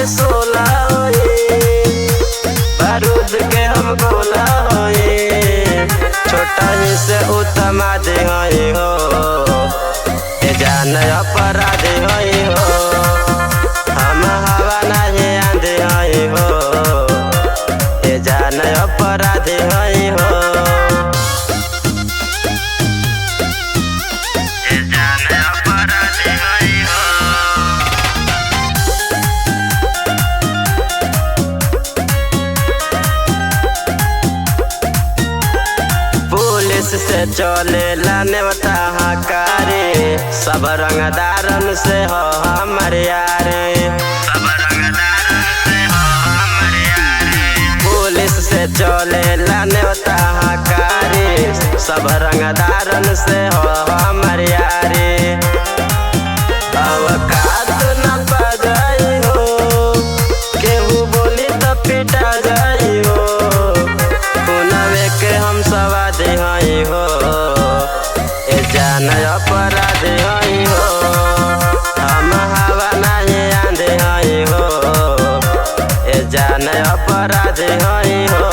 के सोला होए, बारूद के हम गोला होए, छोटा ही से उत्तमादी होई हो, ये जान अपराधी होई हो, हम हवा नहीं आंधी होई हो, ये जान अपराधी होई हो। से चले नेवता हकारी, सब रंगदारन से हो हमर यारे, सब रंगदारन से हो हमर यारे। पुलिस से चले नेवता हकारी, सब रंगदारन से हो हमर यारे। अवकात न पा जाई हो, केहू बोली तो पिटा जाई हो, खुनावे के हम सवादी हई हो, ये जान अपराधी हई हो, हम हवा नहीं आंधी हई हो, ये जान अपराधी हई हो।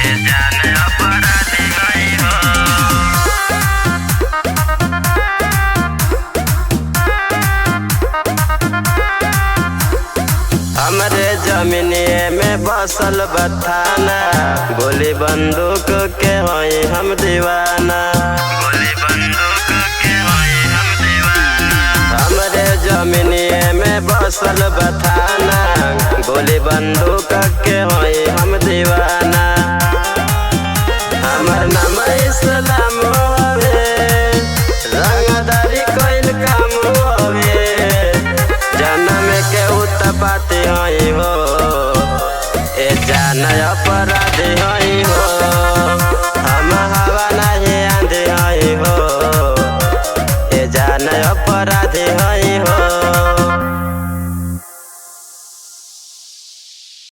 ये जान अपराधी हई हो। हमरे जमीनिए में बसल बथाना, गोली बंदूक के होई हम दीवाना, गोली बंदूक के होई हम दीवाना। हमरे जमीनिए में बसल बथाना, गोली बंदूक के होई हम दीवाना। हमर नाम इस्लाम हवे, रंगदारी कोइल काम हवे, जन्म के उत्पाती हई